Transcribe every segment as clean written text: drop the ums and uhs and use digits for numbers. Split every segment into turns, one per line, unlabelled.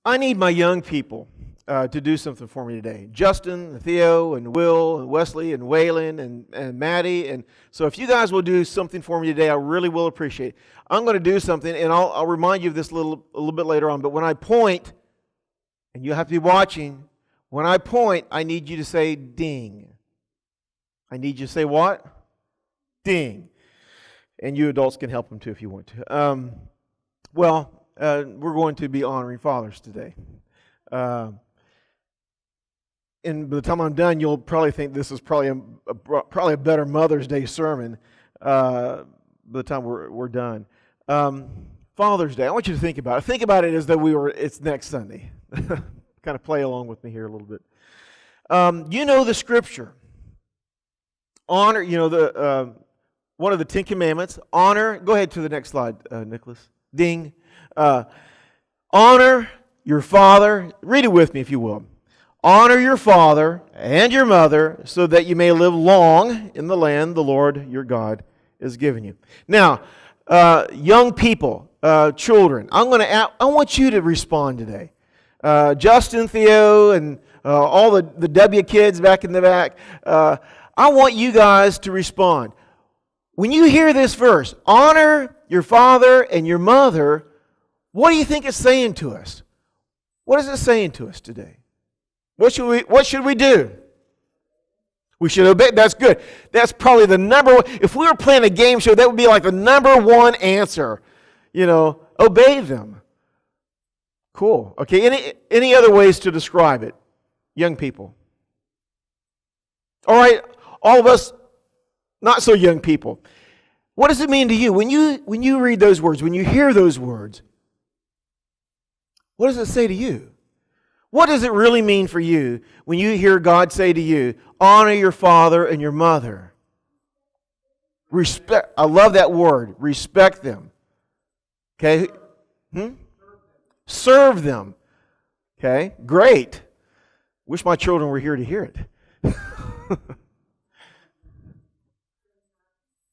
I need my young people to do something for me today. Justin, and Theo, and Will, and Wesley, and Waylon, and Maddie. And so if you guys will do something for me today, I really will appreciate it. I'm going to do something, and I'll remind you of this a little bit later on. But when I point, and you have to be watching, when I point, I need you to say ding. I need you to say what? Ding. And you adults can help them too if you want to. We're going to be honoring fathers today. And by the time I'm done, you'll probably think this is probably a better Mother's Day sermon by the time we're done. Father's Day, I want you to think about it. Think about it as though it's next Sunday. Kind of play along with me here a little bit. You know the scripture. Honor, one of the 10 Commandments. Honor, go ahead to the next slide, Nicholas. Ding. Honor your father. Read it with me if you will. Honor your father and your mother so that you may live long in the land the Lord your God is giving you. Now, young people, children, I want you to respond today. Justin, Theo, and all the W kids back in the back, I want you guys to respond. When you hear this verse, honor your father and your mother, what do you think it's saying to us? What is it saying to us today? What should we do? We should obey. That's good. That's probably the number one. If we were playing a game show, that would be like the number one answer. Obey them. Cool. Okay, any other ways to describe it? Young people. All right, all of us not so young people. What does it mean to you? When you read those words, when you hear those words, what does it say to you? What does it really mean for you when you hear God say to you, honor your father and your mother? Respect. I love that word. Respect them. Okay? Serve them. Okay? Great. Wish my children were here to hear it.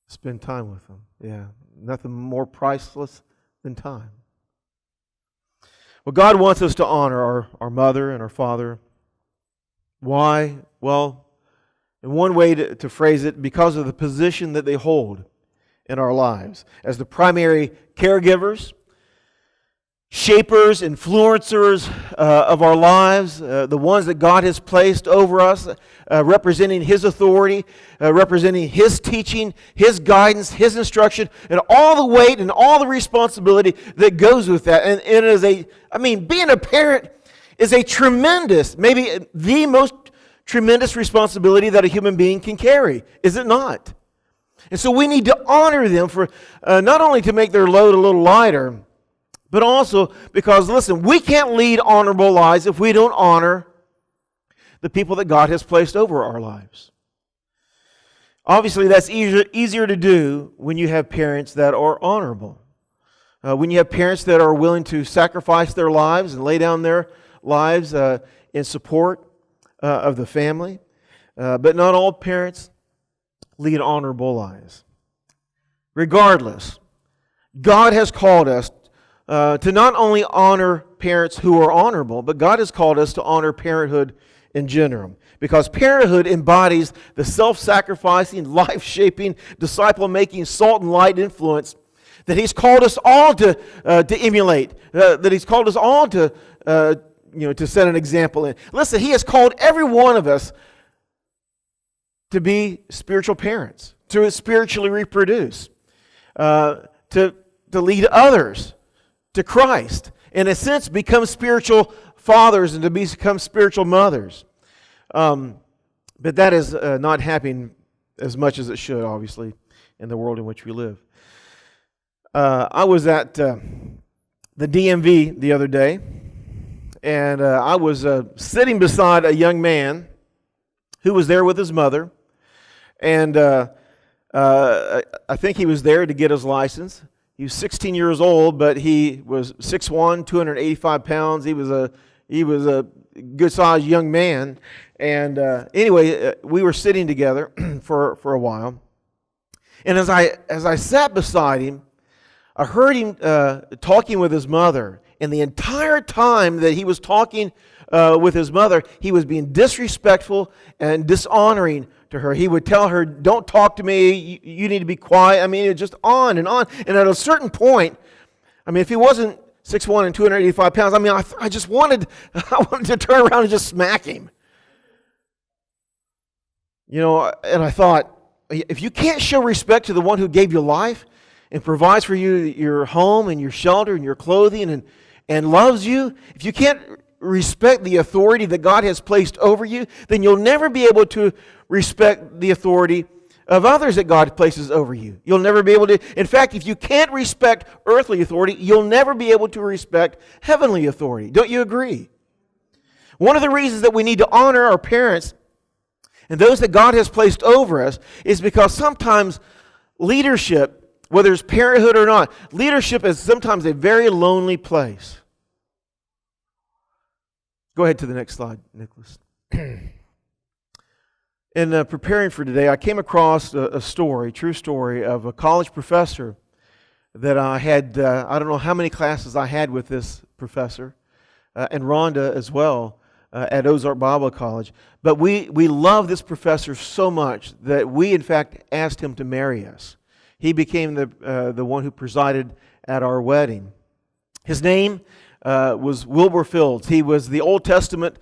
Spend time with them. Yeah. Nothing more priceless than time. Well, God wants us to honor our mother and our father. Why? Well, in one way to phrase it, because of the position that they hold in our lives. As the primary caregivers, shapers, influencers of our lives, the ones that God has placed over us, representing His authority, representing His teaching, His guidance, His instruction, and all the weight and all the responsibility that goes with that. And it is being a parent is a tremendous, maybe the most tremendous responsibility that a human being can carry, is it not? And so we need to honor them for not only to make their load a little lighter, but also because, listen, we can't lead honorable lives if we don't honor the people that God has placed over our lives. Obviously, that's easier to do when you have parents that are honorable. When you have parents that are willing to sacrifice their lives and lay down their lives in support of the family. But not all parents lead honorable lives. Regardless, God has called us to not only honor parents who are honorable, but God has called us to honor parenthood in general. Because parenthood embodies the self-sacrificing, life-shaping, disciple-making, salt and light influence that He's called us all to emulate, that He's called us all to set an example in. Listen, He has called every one of us to be spiritual parents, to spiritually reproduce, to lead others to Christ, in a sense, become spiritual fathers and to become spiritual mothers. But that is not happening as much as it should, obviously, in the world in which we live. I was at the DMV the other day, and I was sitting beside a young man who was there with his mother, and I think he was there to get his license. He was 16 years old, but he was 6'1", 285 pounds. He was a good-sized young man. And anyway, we were sitting together for a while. And as I sat beside him, I heard him talking with his mother. And the entire time that he was talking with his mother, he was being disrespectful and dishonoring to her. He would tell her, don't talk to me, you need to be quiet. I mean, it was just on and on. And at a certain point, I mean, if he wasn't 6'1" and 285 pounds, I mean, I just wanted to turn around and just smack him. You know, and I thought, if you can't show respect to the one who gave you life and provides for you your home and your shelter and your clothing and loves you, if you can't respect the authority that God has placed over you, then you'll never be able to respect the authority of others that God places over you. You'll never be able to. In fact, if you can't respect earthly authority, you'll never be able to respect heavenly authority. Don't you agree? One of the reasons that we need to honor our parents and those that God has placed over us is because sometimes leadership, whether it's parenthood or not, leadership is sometimes a very lonely place. Go ahead to the next slide, Nicholas. In preparing for today, I came across a true story of a college professor that I had, I don't know how many classes I had with this professor, and Rhonda as well, at Ozark Bible College. But we love this professor so much that we, in fact, asked him to marry us. He became the one who presided at our wedding. His name was Wilbur Fields. He was the Old Testament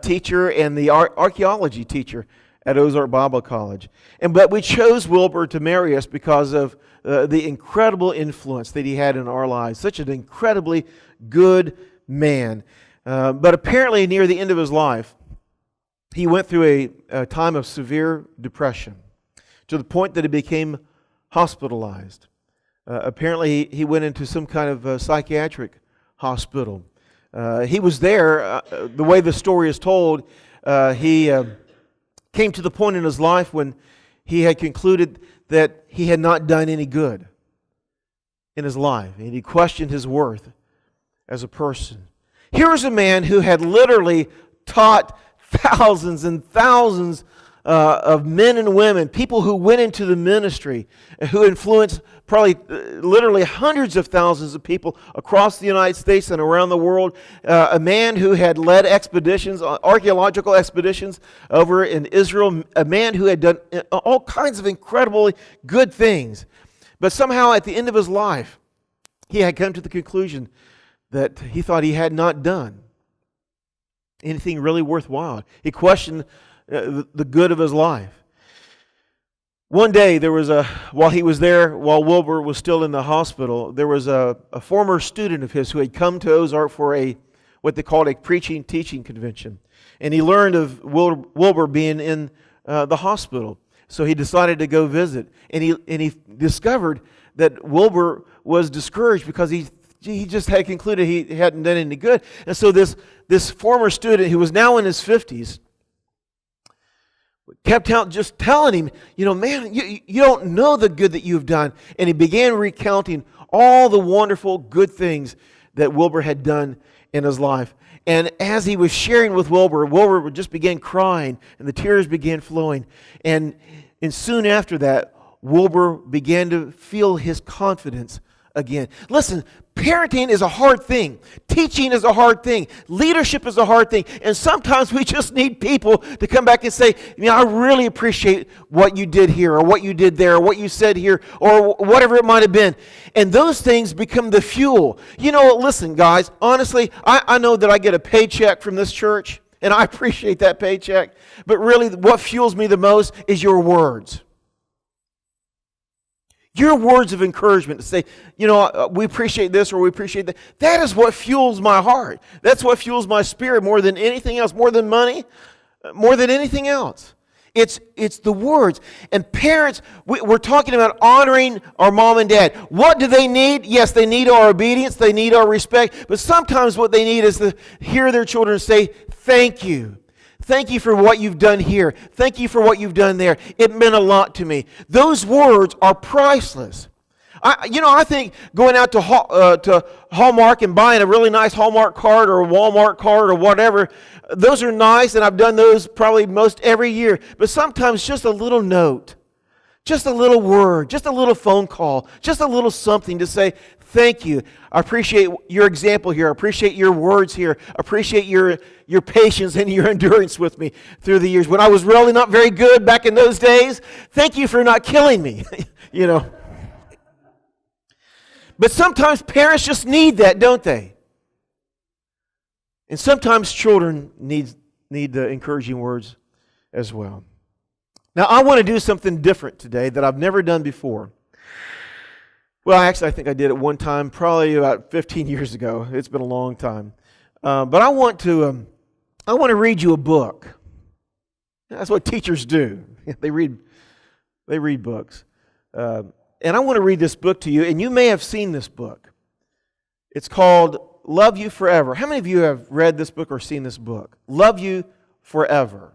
teacher and the archaeology teacher at Ozark Bible College. But we chose Wilbur to marry us because of the incredible influence that he had in our lives. Such an incredibly good man. But apparently near the end of his life, he went through a time of severe depression to the point that he became hospitalized. Apparently he went into some kind of psychiatric hospital. He was there, the way the story is told, he came to the point in his life when he had concluded that he had not done any good in his life, and he questioned his worth as a person. Here was a man who had literally taught thousands and thousands of men and women, people who went into the ministry, who influenced probably literally hundreds of thousands of people across the United States and around the world. A man who had led expeditions, archaeological expeditions over in Israel. A man who had done all kinds of incredibly good things. But somehow at the end of his life, he had come to the conclusion that he thought he had not done anything really worthwhile. He questioned the good of his life. One day, while Wilbur was still in the hospital, there was a former student of his who had come to Ozark for what they called a preaching teaching convention. And he learned of Wilbur being in the hospital. So he decided to go visit. And he discovered that Wilbur was discouraged because he just had concluded he hadn't done any good. And so this former student, who was now in his 50s, kept just telling him, man, you don't know the good that you've done. And he began recounting all the wonderful good things that Wilbur had done in his life. And as he was sharing with Wilbur just began crying, and the tears began flowing. And soon after that, Wilbur began to feel his confidence again. Listen, parenting is a hard thing. Teaching is a hard thing. Leadership is a hard thing. And sometimes we just need people to come back and say, I really appreciate what you did here, or what you did there, or what you said here, or whatever it might have been. And those things become the fuel. Listen, guys, honestly, I know that I get a paycheck from this church, and I appreciate that paycheck. But really, what fuels me the most is your words. Your words of encouragement to say, we appreciate this or we appreciate that. That is what fuels my heart. That's what fuels my spirit more than anything else, more than money, more than anything else. It's the words. And parents, we're talking about honoring our mom and dad. What do they need? Yes, they need our obedience. They need our respect. But sometimes what they need is to hear their children say, thank you. Thank you for what you've done here. Thank you for what you've done there. It meant a lot to me. Those words are priceless. I think going out to Hallmark and buying a really nice Hallmark card or a Walmart card or whatever, those are nice, and I've done those probably most every year. But sometimes just a little note, just a little word, just a little phone call, just a little something to say, Thank you. I appreciate your example here. I appreciate your words here. I appreciate your patience and your endurance with me through the years. When I was really not very good back in those days, thank you for not killing me, you know. But sometimes parents just need that, don't they? And sometimes children need the encouraging words as well. Now, I want to do something different today that I've never done before. Well, actually, I think I did it one time, probably about 15 years ago. It's been a long time. But I want to read you a book. That's what teachers do. They read books. And I want to read this book to you, and you may have seen this book. It's called Love You Forever. How many of you have read this book or seen this book? Love You Forever.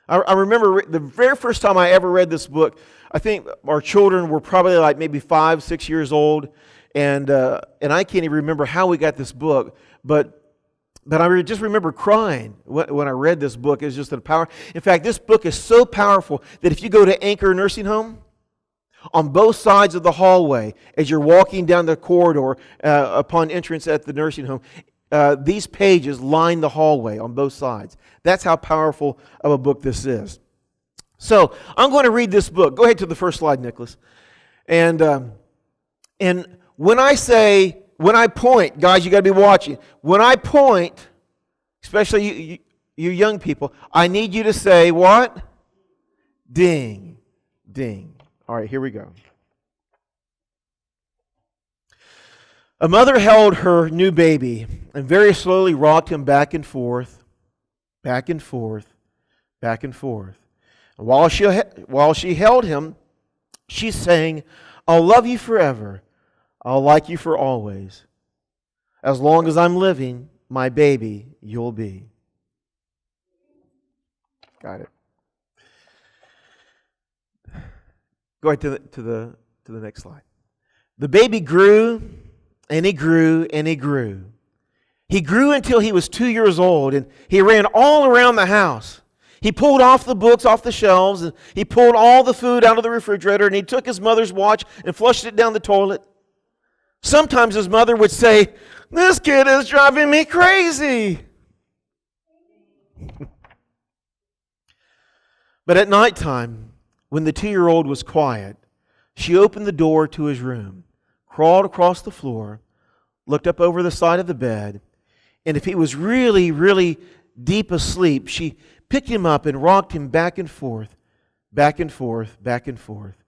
I remember the very first time I ever read this book, I think our children were probably like maybe 5, 6 years old, and I can't even remember how we got this book, but I just remember crying when I read this book. It's just a power. In fact, this book is so powerful that if you go to Anchor Nursing Home, on both sides of the hallway, as you're walking down the corridor upon entrance at the nursing home, these pages line the hallway on both sides. That's how powerful of a book this is. So I'm going to read this book. Go ahead to the first slide, Nicholas. And when I point, guys, you got to be watching. When I point, especially you young people, I need you to say what? Ding, ding. All right, here we go. A mother held her new baby and very slowly rocked him back and forth, back and forth, back and forth. And while she held him, she sang, "I'll love you forever. I'll like you for always. As long as I'm living, my baby, you'll be." Got it. Go ahead to the next slide. The baby grew, and he grew, and he grew. He grew until he was 2 years old, and he ran all around the house. He pulled off the books off the shelves, and he pulled all the food out of the refrigerator, and he took his mother's watch and flushed it down the toilet. Sometimes his mother would say, "This kid is driving me crazy." But at nighttime, when the 2-year-old was quiet, she opened the door to his room, crawled across the floor, looked up over the side of the bed, and if he was really, really deep asleep, she picked him up and rocked him back and forth, back and forth, back and forth.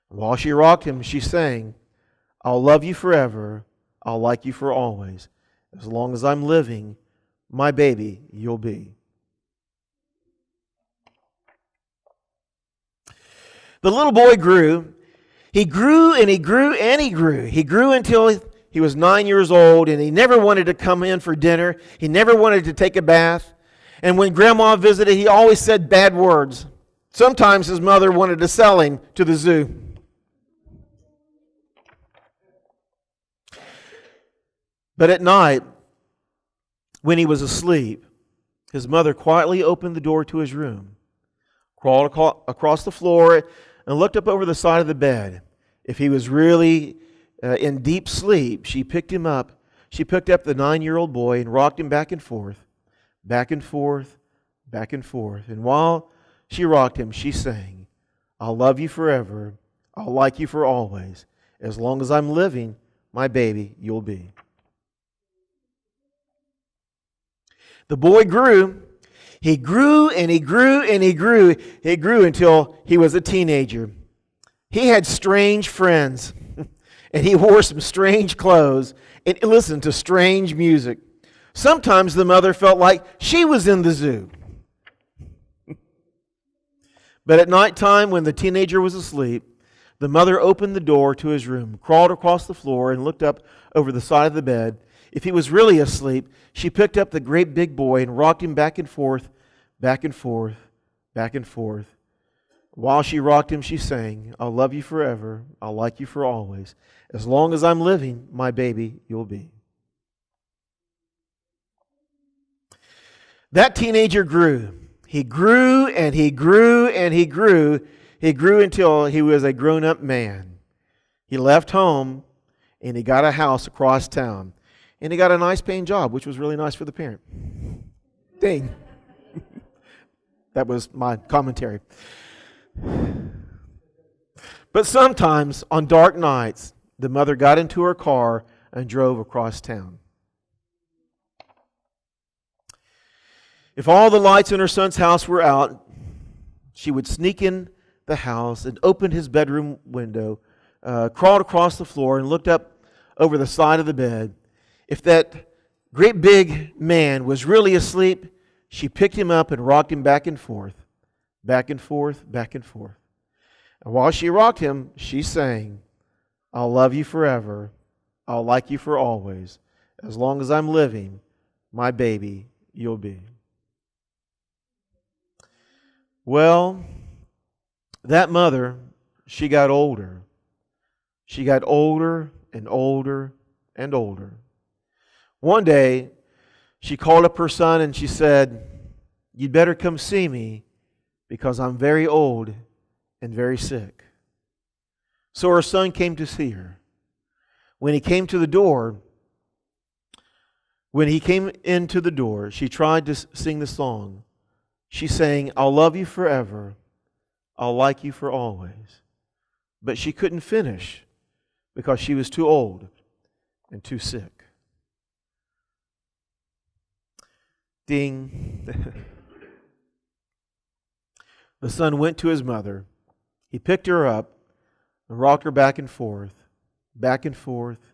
While she rocked him, she sang, "I'll love you forever. I'll like you for always. As long as I'm living, my baby, you'll be." The little boy grew. He grew and he grew and he grew. He grew until he was 9 years old, and he never wanted to come in for dinner. He never wanted to take a bath. And when Grandma visited, he always said bad words. Sometimes his mother wanted to sell him to the zoo. But at night, when he was asleep, his mother quietly opened the door to his room, crawled across the floor, and looked up over the side of the bed. If he was really in deep sleep, she picked him up. She picked up the 9-year-old boy and rocked him back and forth, back and forth, back and forth. And while she rocked him, she sang, "I'll love you forever. I'll like you for always. As long as I'm living, my baby, you'll be." The boy grew. He grew and he grew and he grew. He grew until he was a teenager. He had strange friends, and he wore some strange clothes and listened to strange music. Sometimes the mother felt like she was in the zoo. But at night time, when the teenager was asleep, the mother opened the door to his room, crawled across the floor, and looked up over the side of the bed. If he was really asleep, she picked up the great big boy and rocked him back and forth, back and forth, back and forth. While she rocked him, she sang, "I'll love you forever. I'll like you for always. As long as I'm living, my baby, you'll be." That teenager grew. He grew and he grew and he grew. He grew until he was a grown-up man. He left home and he got a house across town. And he got a nice paying job, which was really nice for the parent. Dang. That was my commentary. But sometimes on dark nights, the mother got into her car and drove across town. If all the lights in her son's house were out, she would sneak in the house and open his bedroom window, crawled across the floor and looked up over the side of the bed. If that great big man was really asleep, she picked him up and rocked him back and forth, back and forth, back and forth. And while she rocked him, she sang, "I'll love you forever. I'll like you for always. As long as I'm living, my baby you'll be." Well, that mother, she got older. She got older and older and older. One day, she called up her son and she said, "You'd better come see me because I'm very old and very sick." So her son came to see her. When he came into the door, she tried to sing the song. She sang, "I'll love you forever. I'll like you for always." But she couldn't finish because she was too old and too sick. Ding. The son went to his mother. He picked her up and rocked her back and forth, back and forth,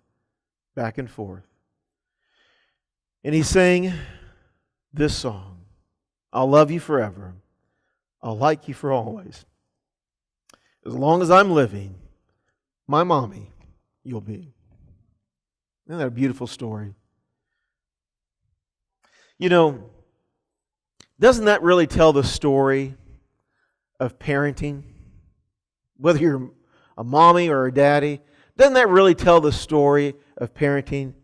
back and forth. And he sang this song, "I'll love you forever. I'll like you for always. As long as I'm living, my mommy you'll be." Isn't that a beautiful story? You know, doesn't that really tell the story of parenting? Whether you're a mommy or a daddy, doesn't that really tell the story of parenting?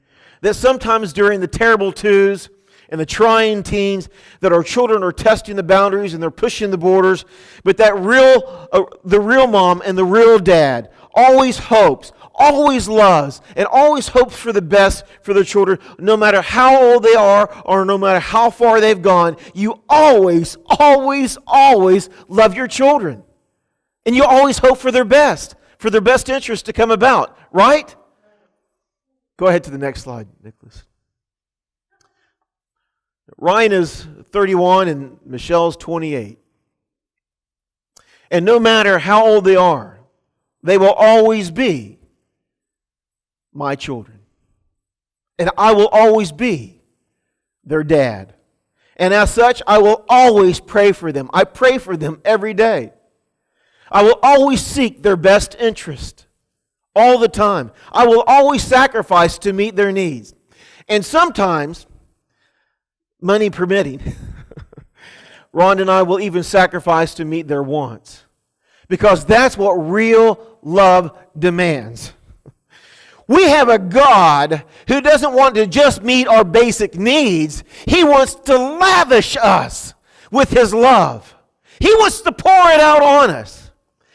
That sometimes during the terrible twos and the trying teens, that our children are testing the boundaries and they're pushing the borders, but that the real mom and the real dad always hopes, always loves, and always hopes for the best for their children, no matter how old they are or no matter how far they've gone. You always, always, always love your children. And you always hope for their best interest to come about, right? Go ahead to the next slide, Nicholas. Ryan is 31 and Michelle's 28. And no matter how old they are, they will always be my children. And I will always be their dad. And as such, I will always pray for them. I pray for them every day. I will always seek their best interest all the time. I will always sacrifice to meet their needs. And sometimes, money permitting, Ron and I will even sacrifice to meet their wants. Because that's what real love demands. We have a God who doesn't want to just meet our basic needs. He wants to lavish us with His love. He wants to pour it out on us.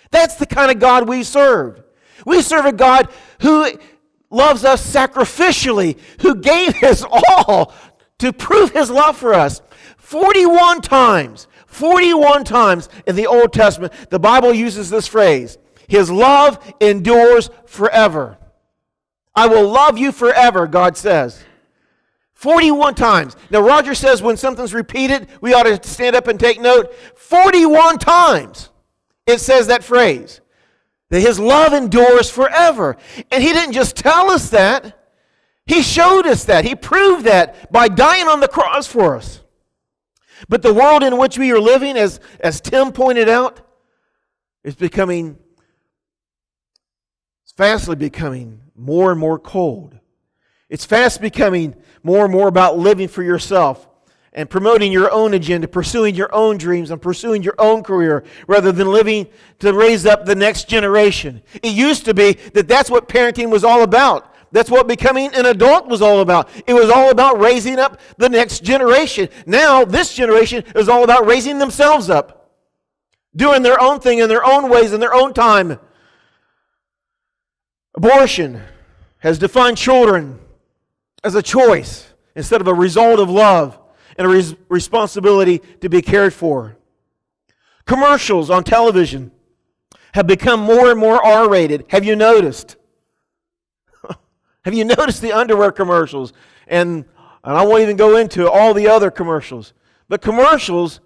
That's the kind of God we serve. We serve a God who loves us sacrificially, who gave His all to prove His love for us. 41 times in the Old Testament, the Bible uses this phrase, His love endures forever. I will love you forever, God says. 41 times. Now, Roger says when something's repeated, we ought to stand up and take note. 41 times it says that phrase, that His love endures forever. And He didn't just tell us that. He showed us that. He proved that by dying on the cross for us. But the world in which we are living, as Tim pointed out, is fastly becoming more and more cold. It's fast becoming more and more about living for yourself and promoting your own agenda, pursuing your own dreams and pursuing your own career rather than living to raise up the next generation. It used to be that that's what parenting was all about. That's what becoming an adult was all about. It was all about raising up the next generation. Now, this generation is all about raising themselves up, doing their own thing in their own ways, in their own time. Abortion has defined children as a choice instead of a result of love and a responsibility to be cared for. Commercials on television have become more and more R-rated. Have you noticed? Have you noticed the underwear commercials? And I won't even go into all the other commercials. But commercials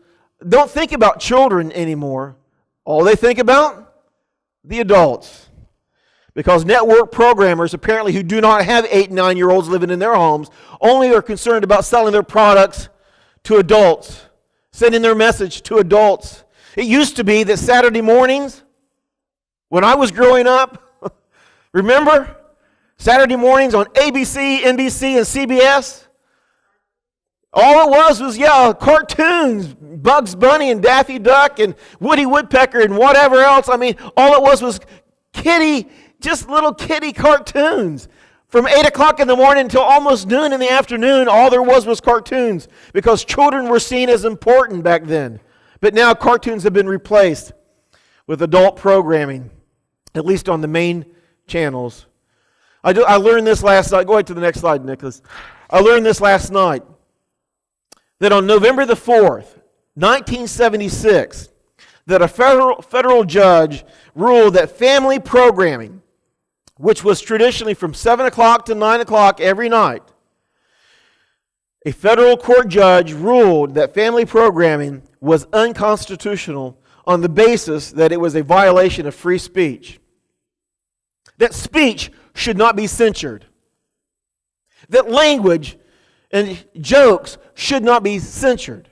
don't think about children anymore. All they think about? The adults. Because network programmers, apparently who do not have 8 and 9-year-olds living in their homes, only are concerned about selling their products to adults, sending their message to adults. It used to be that Saturday mornings, when I was growing up, remember? Saturday mornings on ABC, NBC, and CBS. All it was cartoons, Bugs Bunny and Daffy Duck and Woody Woodpecker and whatever else. I mean, all it was just little kiddie cartoons. From 8 o'clock in the morning until almost noon in the afternoon, all there was cartoons because children were seen as important back then. But now cartoons have been replaced with adult programming, at least on the main channels. I learned this last night. Go ahead to the next slide, Nicholas. I learned this last night that on November the 4th, 1976, that a federal judge ruled that family programming, which was traditionally from 7 o'clock to 9 o'clock every night, a federal court judge ruled that family programming was unconstitutional on the basis that it was a violation of free speech. That speech should not be censored. That language and jokes should not be censored.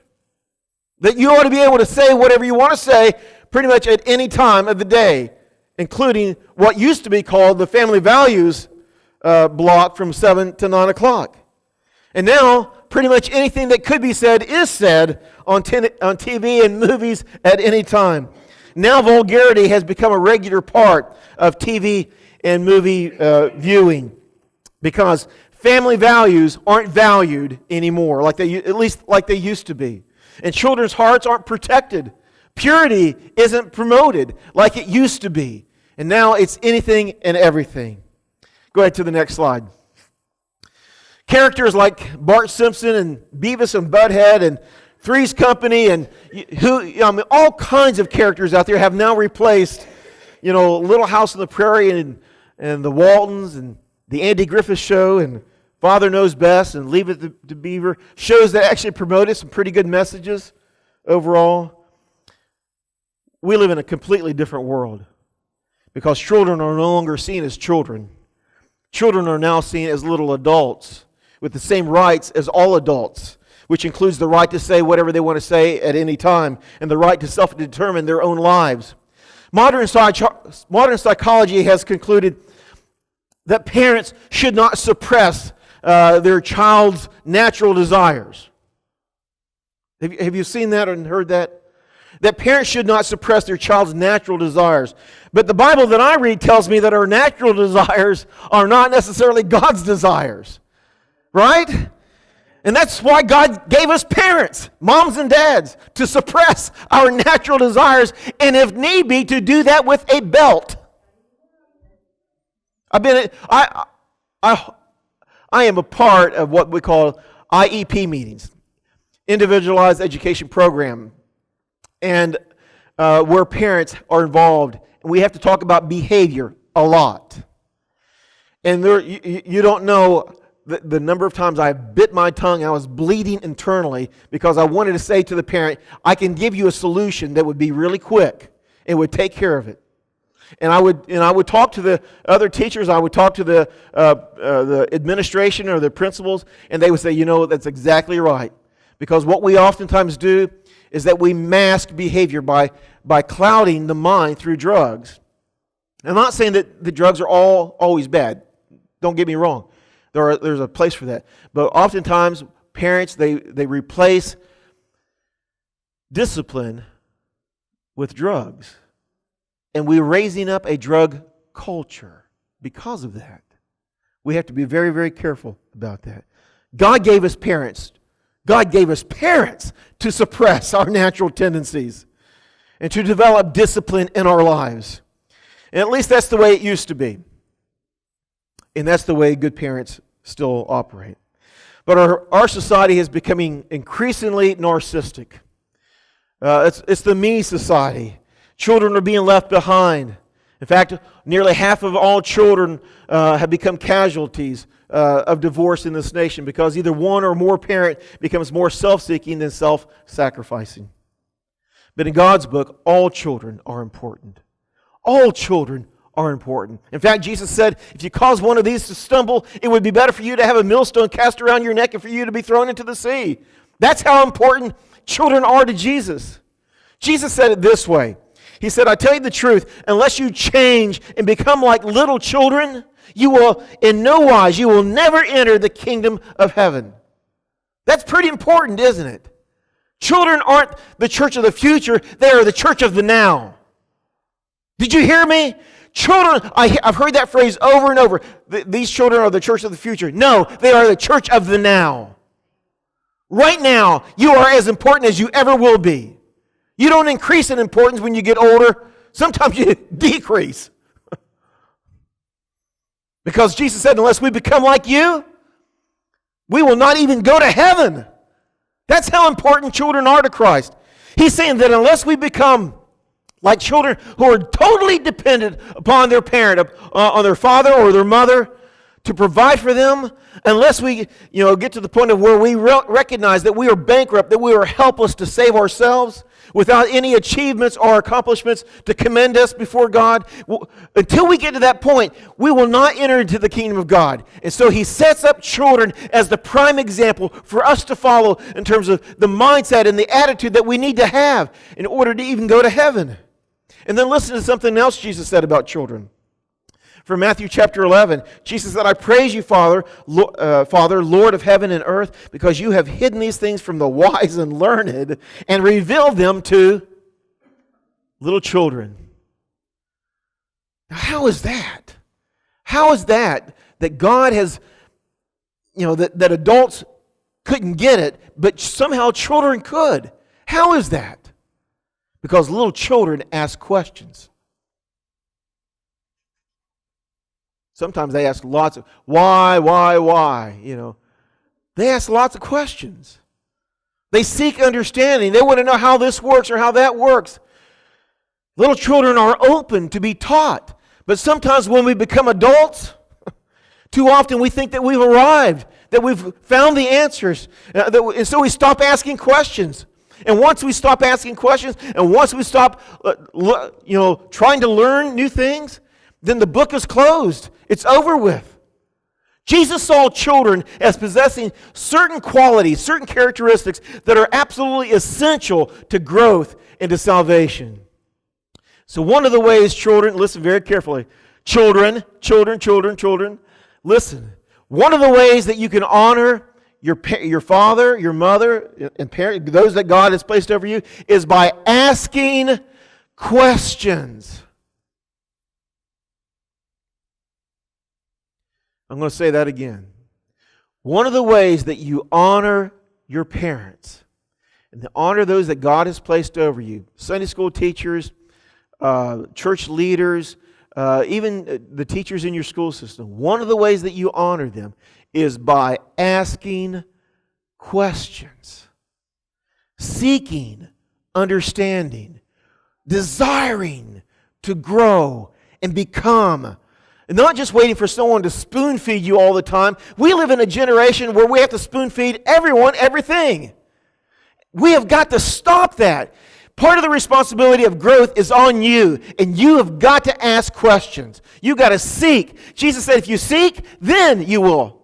That you ought to be able to say whatever you want to say pretty much at any time of the day, including what used to be called the family values block from 7 to 9 o'clock. And now, pretty much anything that could be said is said on TV and movies at any time. Now vulgarity has become a regular part of TV and movie viewing because family values aren't valued anymore, at least like they used to be. And children's hearts aren't protected. Purity isn't promoted like it used to be. And now it's anything and everything. Go ahead to the next slide. Characters like Bart Simpson and Beavis and Butthead and Three's Company and all kinds of characters out there have now replaced, Little House on the Prairie and the Waltons and the Andy Griffith Show and Father Knows Best and Leave It to Beaver, shows that actually promoted some pretty good messages overall. We live in a completely different world because children are no longer seen as children. Children are now seen as little adults with the same rights as all adults, which includes the right to say whatever they want to say at any time and the right to self-determine their own lives. Modern psychology has concluded that parents should not suppress their child's natural desires. Have you seen that and heard that? That parents should not suppress their child's natural desires. But the Bible that I read tells me that our natural desires are not necessarily God's desires. Right? And that's why God gave us parents, moms and dads, to suppress our natural desires and if need be to do that with a belt. I am a part of what we call IEP meetings, Individualized Education Program, and where parents are involved. And we have to talk about behavior a lot. And you don't know the number of times I bit my tongue, I was bleeding internally because I wanted to say to the parent, I can give you a solution that would be really quick and would take care of it. And I would talk to the other teachers, I would talk to the administration or the principals, and they would say, that's exactly right. Because what we oftentimes do is that we mask behavior by clouding the mind through drugs. I'm not saying that the drugs are always bad. Don't get me wrong. There's a place for that. But oftentimes, parents, they replace discipline with drugs. And we're raising up a drug culture because of that. We have to be very, very careful about that. God gave us parents. God gave us parents to suppress our natural tendencies and to develop discipline in our lives. And at least that's the way it used to be. And that's the way good parents still operate. But our society is becoming increasingly narcissistic. It's the me society. Children are being left behind. In fact, nearly half of all children have become casualties of divorce in this nation because either one or more parent becomes more self-seeking than self-sacrificing. But in God's book, all children are important. All children are important. In fact, Jesus said, if you cause one of these to stumble, it would be better for you to have a millstone cast around your neck and for you to be thrown into the sea. That's how important children are to Jesus. Jesus said it this way. He said, I tell you the truth, unless you change and become like little children, you will in no wise, you will never enter the kingdom of heaven. That's pretty important, isn't it? Children aren't the church of the future, they are the church of the now. Did you hear me? Children, I've heard that phrase over and over. These children are the church of the future. No, they are the church of the now. Right now, you are as important as you ever will be. You don't increase in importance when you get older. Sometimes you decrease. Because Jesus said, unless we become like you, we will not even go to heaven. That's how important children are to Christ. He's saying that unless we become like children who are totally dependent upon their parent, on their father or their mother to provide for them, unless we get to the point of where we recognize that we are bankrupt, that we are helpless to save ourselves, without any achievements or accomplishments to commend us before God, until we get to that point, we will not enter into the kingdom of God. And so he sets up children as the prime example for us to follow in terms of the mindset and the attitude that we need to have in order to even go to heaven. And then listen to something else Jesus said about children. From Matthew chapter 11, Jesus said, I praise you, Father, Lord of heaven and earth, because you have hidden these things from the wise and learned and revealed them to little children. Now, how is that? How is that God has, that adults couldn't get it, but somehow children could? How is that? Because little children ask questions. Sometimes they ask lots of, why? They ask lots of questions. They seek understanding. They want to know how this works or how that works. Little children are open to be taught. But sometimes when we become adults, too often we think that we've arrived, that we've found the answers. And so we stop asking questions. And once we stop asking questions, and once we stop trying to learn new things, then the book is closed. It's over with. Jesus saw children as possessing certain qualities, certain characteristics that are absolutely essential to growth and to salvation. So one of the ways children, listen very carefully, children, listen. One of the ways that you can honor your father, your mother, and parent, those that God has placed over you, is by asking questions. I'm going to say that again. One of the ways that you honor your parents and to honor those that God has placed over you, Sunday school teachers, church leaders, even the teachers in your school system, one of the ways that you honor them is by asking questions, seeking understanding, desiring to grow and become. And not just waiting for someone to spoon feed you all the time. We live in a generation where we have to spoon feed everyone everything. We have got to stop that. Part of the responsibility of growth is on you, and you have got to ask questions. You've got to seek. Jesus said, if you seek, then you will.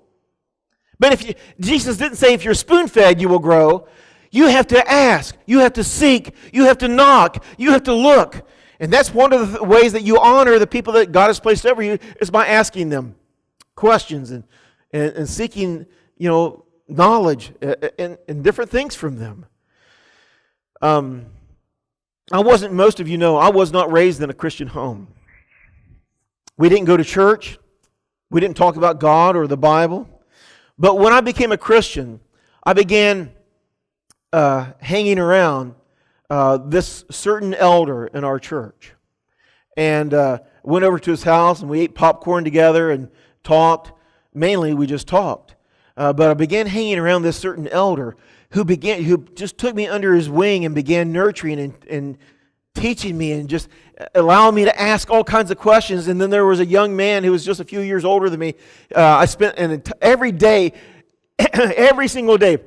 But Jesus didn't say if you're spoon-fed, you will grow. You have to ask. You have to seek. You have to knock. You have to look. And that's one of the ways that you honor the people that God has placed over you, is by asking them questions and seeking, knowledge and different things from them. Most of you know, I was not raised in a Christian home. We didn't go to church. We didn't talk about God or the Bible. But when I became a Christian, I began hanging around this certain elder in our church. And went over to his house and we ate popcorn together and talked. Mainly, we just talked. But I began hanging around this certain elder who just took me under his wing and began nurturing and teaching me and just allowing me to ask all kinds of questions. And then there was a young man who was just a few years older than me. I spent every day, every single day,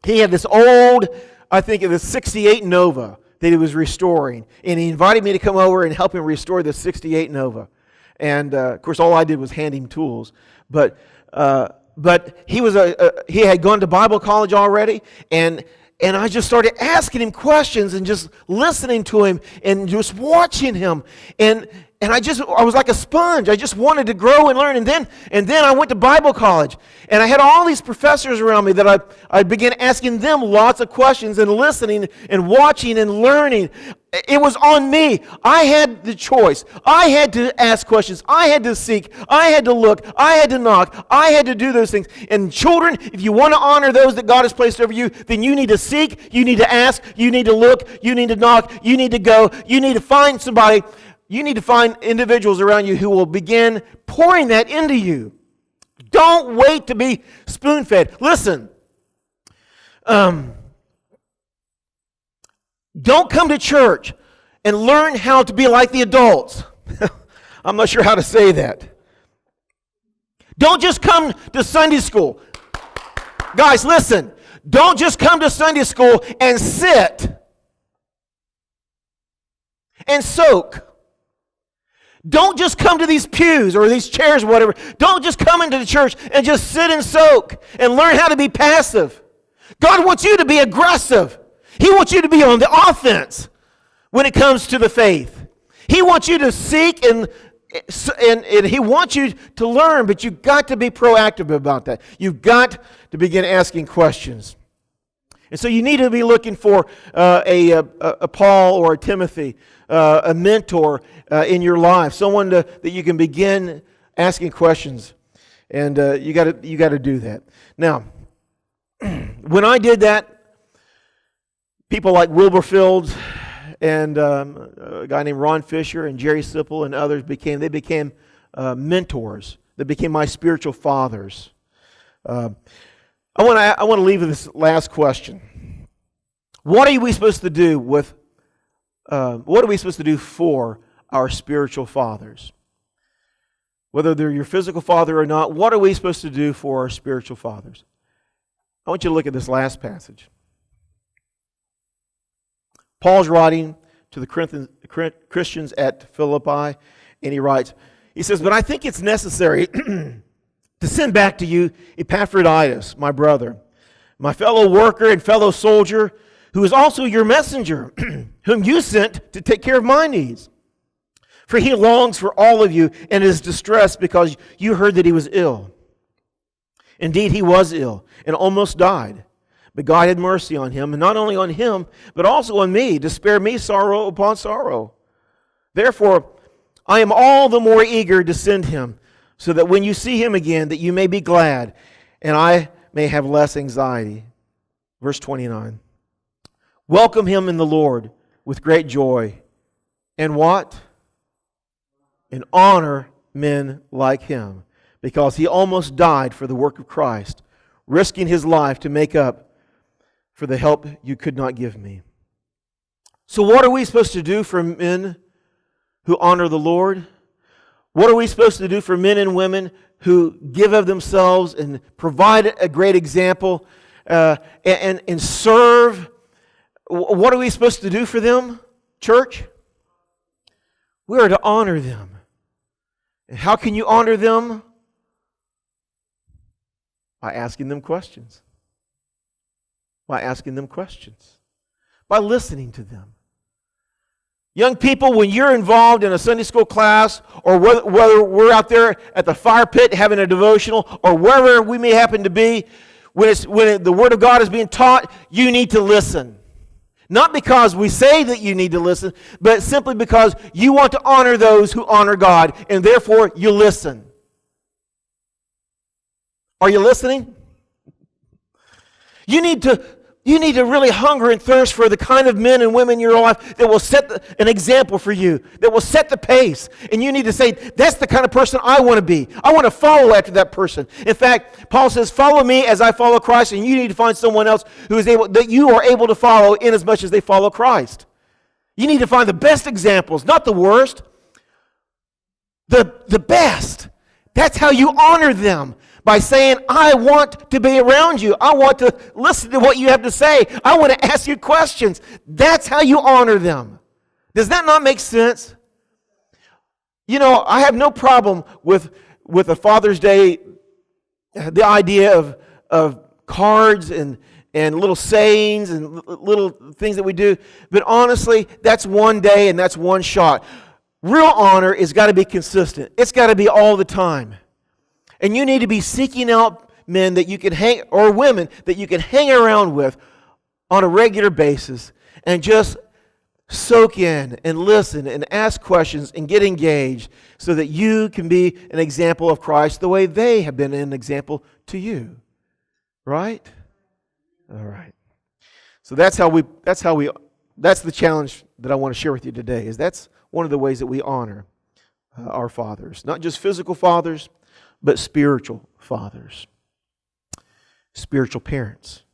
he had this old, I think it was 68 Nova that he was restoring. And he invited me to come over and help him restore the 68 Nova. And of course, all I did was hand him tools. But he had gone to Bible college already, and I just started asking him questions and just listening to him and just watching him. And I was like a sponge. I just wanted to grow and learn. And then I went to Bible college. And I had all these professors around me that I began asking them lots of questions and listening and watching and learning. It was on me. I had the choice. I had to ask questions. I had to seek. I had to look. I had to knock. I had to do those things. And children, if you want to honor those that God has placed over you, then you need to seek. You need to ask. You need to look. You need to knock. You need to go. You need to find somebody. You need to find individuals around you who will begin pouring that into you. Don't wait to be spoon-fed. Listen, don't come to church and learn how to be like the adults. I'm not sure how to say that. Don't just come to Sunday school. Guys, listen. Don't just come to Sunday school and sit and soak. Don't just come to these pews or these chairs or whatever. Don't just come into the church and just sit and soak and learn how to be passive. God wants you to be aggressive. He wants you to be on the offense when it comes to the faith. He wants you to seek and He wants you to learn, but you've got to be proactive about that. You've got to begin asking questions. And so you need to be looking for a Paul or a Timothy, a mentor in your life, someone that you can begin asking questions. And you got to do that. Now, when I did that, people like Wilberfield and a guy named Ron Fisher and Jerry Sipple and others became mentors. They became my spiritual fathers. I want to leave with this last question. What are we supposed to do with? What are we supposed to do for our spiritual fathers? Whether they're your physical father or not, what are we supposed to do for our spiritual fathers? I want you to look at this last passage. Paul's writing to the Christians at Philippi, and he writes, he says, "But I think it's necessary to send back to you Epaphroditus, my brother, my fellow worker and fellow soldier, who is also your messenger, whom you sent to take care of my needs. For he longs for all of you and is distressed because you heard that he was ill. Indeed, he was ill and almost died. But God had mercy on him, and not only on him, but also on me, to spare me sorrow upon sorrow. Therefore, I am all the more eager to send him, so that when you see him again, that you may be glad, and I may have less anxiety." Verse 29. "Welcome him in the Lord with great joy, and what? And honor men like him, because he almost died for the work of Christ, risking his life to make up for the help you could not give me." So what are we supposed to do for men who honor the Lord? What are we supposed to do for men and women who give of themselves and provide a great example and serve? What are we supposed to do for them, church? We are to honor them. And how can you honor them? By asking them questions. By asking them questions. By listening to them. Young people, when you're involved in a Sunday school class, or whether we're out there at the fire pit having a devotional, or wherever we may happen to be, when the Word of God is being taught, you need to listen. Not because we say that you need to listen, but simply because you want to honor those who honor God, and therefore you listen. Are you listening? You need to You need to really hunger and thirst for the kind of men and women in your life that will set an example for you, that will set the pace. And you need to say, that's the kind of person I want to be. I want to follow after that person. In fact, Paul says, follow me as I follow Christ, and you need to find someone else who is able, that you are able to follow in as much as they follow Christ. You need to find the best examples, not the worst, the best. That's how you honor them. By saying, I want to be around you. I want to listen to what you have to say. I want to ask you questions. That's how you honor them. Does that not make sense? You know, I have no problem with a Father's Day, the idea of cards and little sayings and little things that we do. But honestly, that's one day and that's one shot. Real honor has got to be consistent. It's got to be all the time. And you need to be seeking out men that you can hang, or women that you can hang around with on a regular basis and just soak in and listen and ask questions and get engaged so that you can be an example of Christ the way they have been an example to you. Right? All right. So that's the challenge that I want to share with you today, is that's one of the ways that we honor our fathers. Not just physical fathers, but spiritual fathers, spiritual parents.